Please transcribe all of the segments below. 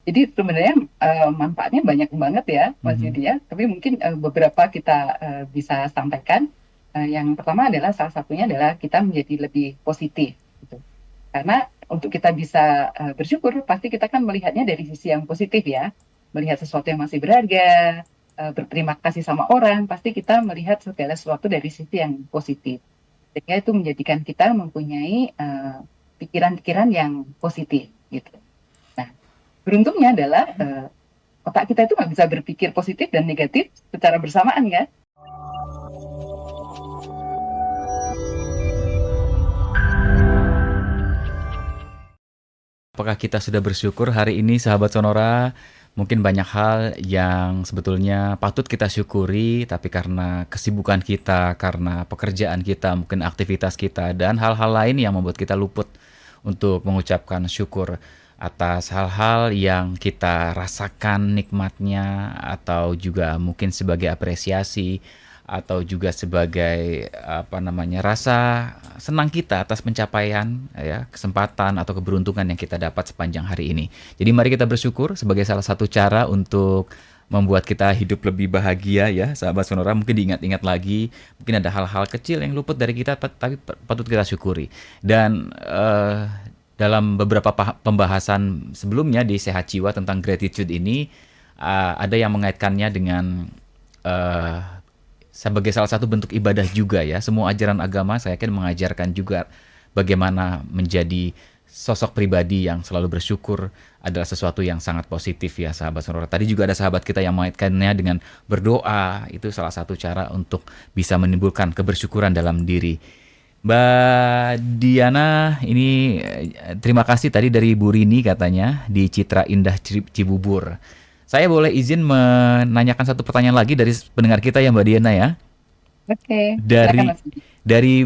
Jadi sebenarnya manfaatnya banyak banget ya, Mas Mhm. Yudi ya. Tapi mungkin beberapa kita bisa sampaikan. Yang pertama adalah salah satunya adalah kita menjadi lebih positif, gitu. Karena untuk kita bisa bersyukur, pasti kita kan melihatnya dari sisi yang positif ya. Melihat sesuatu yang masih berharga, berterima kasih sama orang, pasti kita melihat segala sesuatu dari sisi yang positif. Sehingga itu menjadikan kita mempunyai pikiran-pikiran yang positif, gitu. Nah, beruntungnya adalah otak kita itu nggak bisa berpikir positif dan negatif secara bersamaan kan. Apakah kita sudah bersyukur hari ini sahabat Sonora? Mungkin banyak hal yang sebetulnya patut kita syukuri, tapi karena kesibukan kita, karena pekerjaan kita, mungkin aktivitas kita, dan hal-hal lain yang membuat kita luput untuk mengucapkan syukur atas hal-hal yang kita rasakan nikmatnya, atau juga mungkin sebagai apresiasi, atau juga sebagai apa namanya, rasa senang kita atas pencapaian ya, kesempatan atau keberuntungan yang kita dapat sepanjang hari ini. Jadi mari kita bersyukur sebagai salah satu cara untuk membuat kita hidup lebih bahagia ya, sahabat Sonora. Mungkin diingat-ingat lagi, mungkin ada hal-hal kecil yang luput dari kita tapi patut kita syukuri. Dan dalam beberapa pembahasan sebelumnya di Sehat Jiwa tentang gratitude ini, ada yang mengaitkannya dengan eh, sebagai salah satu bentuk ibadah juga ya. Semua ajaran agama saya yakin mengajarkan juga bagaimana menjadi sosok pribadi yang selalu bersyukur adalah sesuatu yang sangat positif ya sahabat sonora. Tadi juga ada sahabat kita yang mengaitkannya dengan berdoa, itu salah satu cara untuk bisa menimbulkan kebersyukuran dalam diri. Mbak Diana, ini terima kasih tadi dari Bu Rini katanya di Citra Indah Cibubur. Saya boleh izin menanyakan satu pertanyaan lagi dari pendengar kita ya Mbak Diana ya. Oke, silakan Dari Mas Yudi. dari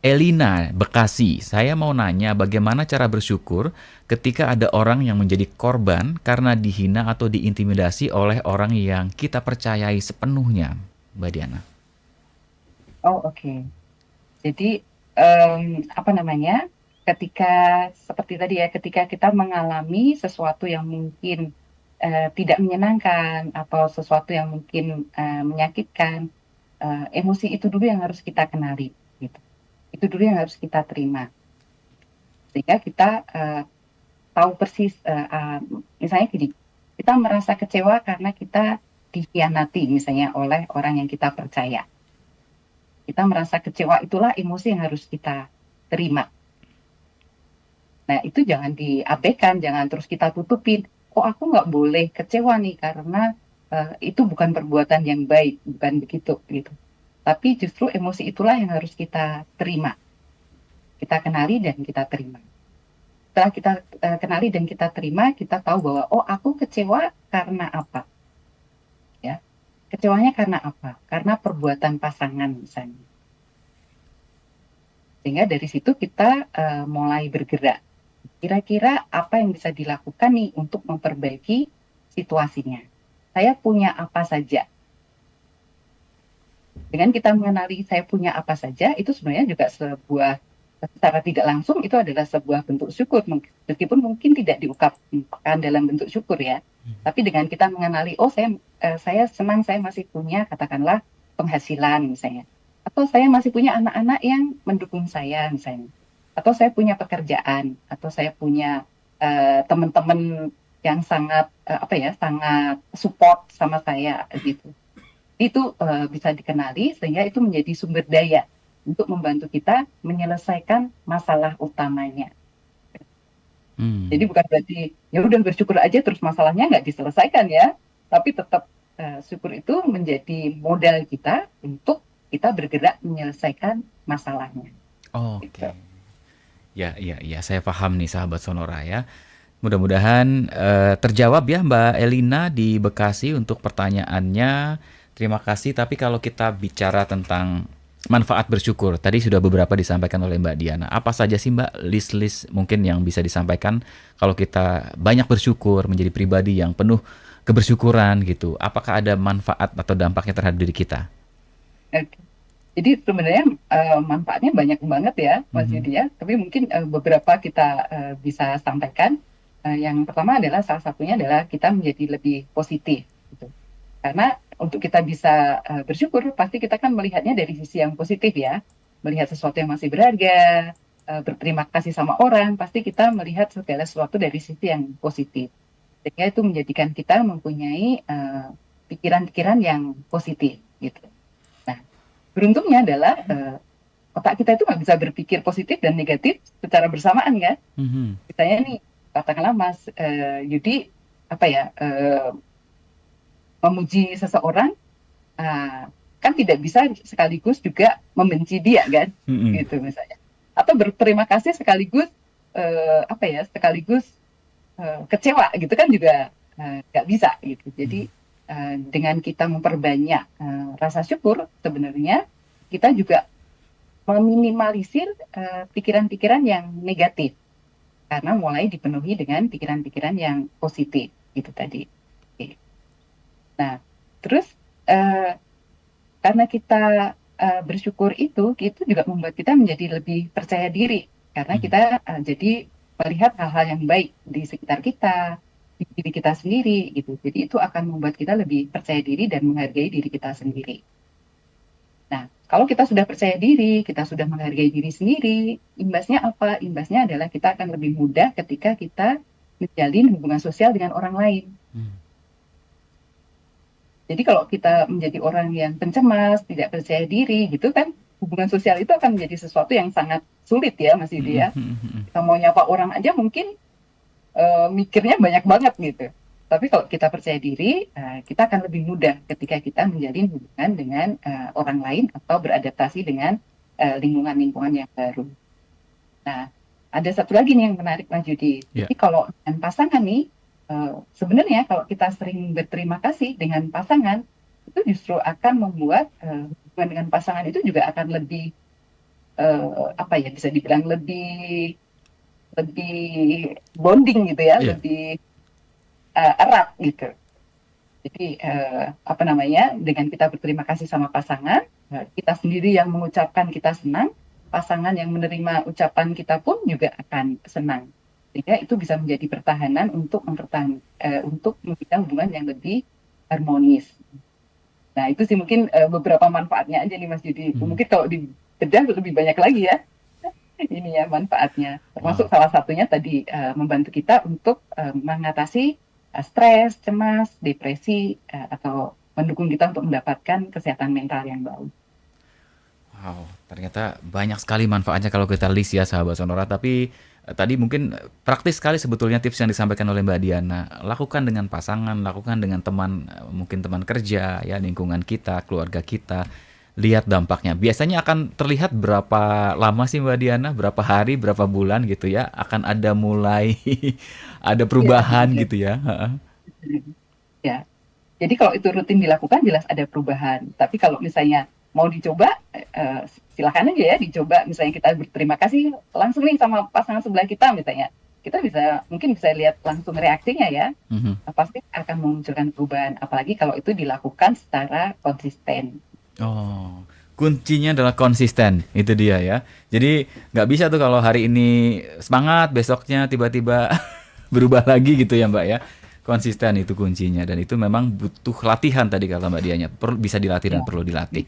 Elina Bekasi, saya mau nanya bagaimana cara bersyukur ketika ada orang yang menjadi korban karena dihina atau diintimidasi oleh orang yang kita percayai sepenuhnya, Mbak Diana. Oh, oke. Jadi apa namanya? Ketika seperti tadi ya, ketika kita mengalami sesuatu yang mungkin tidak menyenangkan atau sesuatu yang mungkin menyakitkan, emosi itu dulu yang harus kita kenali, gitu. Itu dulu yang harus kita terima, sehingga kita tahu persis. Misalnya gini, kita merasa kecewa karena kita dikhianati misalnya oleh orang yang kita percaya. Kita merasa kecewa, itulah emosi yang harus kita terima. Nah, itu jangan diabaikan, jangan terus kita tutupin. Oh, aku nggak boleh kecewa nih karena itu bukan perbuatan yang baik, bukan begitu gitu. Tapi justru emosi itulah yang harus kita terima, kita kenali dan kita terima. Setelah kita kenali dan kita terima, kita tahu bahwa oh, aku kecewa karena apa, ya? Kecewanya karena apa? Karena perbuatan pasangan misalnya. Sehingga dari situ kita mulai bergerak. Kira-kira apa yang bisa dilakukan nih untuk memperbaiki situasinya? Saya punya apa saja? Dengan kita mengenali saya punya apa saja, itu sebenarnya juga sebuah, secara tidak langsung itu adalah sebuah bentuk syukur, meskipun mungkin tidak diungkapkan dalam bentuk syukur ya. Tapi dengan kita mengenali, oh saya senang saya masih punya katakanlah penghasilan misalnya, atau saya masih punya anak-anak yang mendukung saya misalnya, atau saya punya pekerjaan, atau saya punya teman-teman yang sangat apa ya, sangat support sama saya gitu. Itu bisa dikenali sehingga itu menjadi sumber daya untuk membantu kita menyelesaikan masalah utamanya. Jadi Hmm. bukan berarti ya udah bersyukur aja terus masalahnya nggak diselesaikan ya, tapi tetap syukur itu menjadi modal kita untuk kita bergerak menyelesaikan masalahnya. Gitu. Oke. Ya, ya, ya, saya paham nih sahabat Sonora ya. Mudah-mudahan terjawab ya Mbak Elina di Bekasi untuk pertanyaannya. Terima kasih. Tapi kalau kita bicara tentang manfaat bersyukur, tadi sudah beberapa disampaikan oleh Mbak Diana. Apa saja sih Mbak list-list mungkin yang bisa disampaikan kalau kita banyak bersyukur menjadi pribadi yang penuh kebersyukuran gitu? Apakah ada manfaat atau dampaknya terhadap diri kita? Oke. Jadi sebenarnya manfaatnya banyak banget ya, Mas Mhm. Yudi ya. Tapi mungkin beberapa kita bisa sampaikan. Yang pertama adalah salah satunya adalah kita menjadi lebih positif gitu. Karena untuk kita bisa bersyukur, pasti kita kan melihatnya dari sisi yang positif ya. Melihat sesuatu yang masih berharga, berterima kasih sama orang, pasti kita melihat segala sesuatu dari sisi yang positif. Sehingga itu menjadikan kita mempunyai pikiran-pikiran yang positif gitu. Nah, beruntungnya adalah otak kita itu nggak bisa berpikir positif dan negatif secara bersamaan kan. Mhm. Misalnya nih, katakanlah Mas Yudi apa ya memuji seseorang, kan tidak bisa sekaligus juga membenci dia kan, Mhm. gitu misalnya. Atau berterima kasih sekaligus apa ya, sekaligus kecewa gitu kan juga nggak bisa gitu. Jadi dengan kita memperbanyak rasa syukur, sebenarnya kita juga meminimalisir pikiran-pikiran yang negatif karena mulai dipenuhi dengan pikiran-pikiran yang positif gitu tadi. Oke. Nah, terus karena kita bersyukur itu juga membuat kita menjadi lebih percaya diri karena Mhm. kita jadi melihat hal-hal yang baik di sekitar kita, di diri kita sendiri gitu. Jadi itu akan membuat kita lebih percaya diri dan menghargai diri kita sendiri. Nah, kalau kita sudah percaya diri, kita sudah menghargai diri sendiri, imbasnya apa? Imbasnya adalah kita akan lebih mudah ketika kita menjalin hubungan sosial dengan orang lain. Mmm. Jadi kalau kita menjadi orang yang pencemas, tidak percaya diri gitu kan, hubungan sosial itu akan menjadi sesuatu yang sangat sulit ya Mas Yudi Mhm ya. mhm mhm. Kita mau nyapa orang aja mungkin mikirnya banyak banget gitu. Tapi kalau kita percaya diri, kita akan lebih mudah ketika kita menjalin hubungan dengan orang lain atau beradaptasi dengan lingkungan-lingkungan yang baru. Nah, ada satu lagi nih yang menarik Mas Yudi. Iya. Jadi kalau dengan pasangan nih, sebenarnya kalau kita sering berterima kasih dengan pasangan, itu justru akan membuat hubungan dengan pasangan itu juga akan lebih apa ya bisa dibilang lebih lebih bonding gitu ya, Iya. lebih erat gitu. Jadi apa namanya dengan kita berterima kasih sama pasangan, kita sendiri yang mengucapkan kita senang, pasangan yang menerima ucapan kita pun juga akan senang. Sehingga itu bisa menjadi pertahanan untuk untuk membina hubungan yang lebih harmonis. Nah itu sih mungkin beberapa manfaatnya aja nih Mas Yudi. Mhm. Mungkin kalau dibedah lebih banyak lagi ya ini ya manfaatnya. Termasuk Wow. salah satunya tadi membantu kita untuk mengatasi stres, cemas, depresi, atau mendukung kita untuk mendapatkan kesehatan mental yang baik. Wow, ternyata banyak sekali manfaatnya kalau kita list ya sahabat Sonora. Tapi tadi mungkin praktis sekali sebetulnya tips yang disampaikan oleh Mbak Diana. Lakukan dengan pasangan, lakukan dengan teman, mungkin teman kerja, ya lingkungan kita, keluarga kita. Lihat dampaknya. Biasanya akan terlihat berapa lama sih Mbak Diana? Berapa hari, berapa bulan gitu ya? Akan ada mulai ada Iya, perubahan gitu ya. Heeh. ya. Jadi kalau itu rutin dilakukan jelas ada perubahan. Tapi kalau misalnya mau dicoba, silakan aja ya dicoba. Misalnya kita berterima kasih langsung nih sama pasangan sebelah kita misalnya. Kita mungkin bisa lihat langsung reaksinya ya. Mhm. Pasti akan memunculkan perubahan. Apalagi kalau itu dilakukan secara konsisten. Oh, kuncinya adalah konsisten, itu dia ya. Jadi nggak bisa tuh kalau hari ini semangat, besoknya tiba-tiba berubah lagi gitu ya Mbak ya. Konsisten itu kuncinya dan itu memang butuh latihan tadi kata Mbak Dianya. Perlu bisa dilatih dan Ya. perlu dilatih.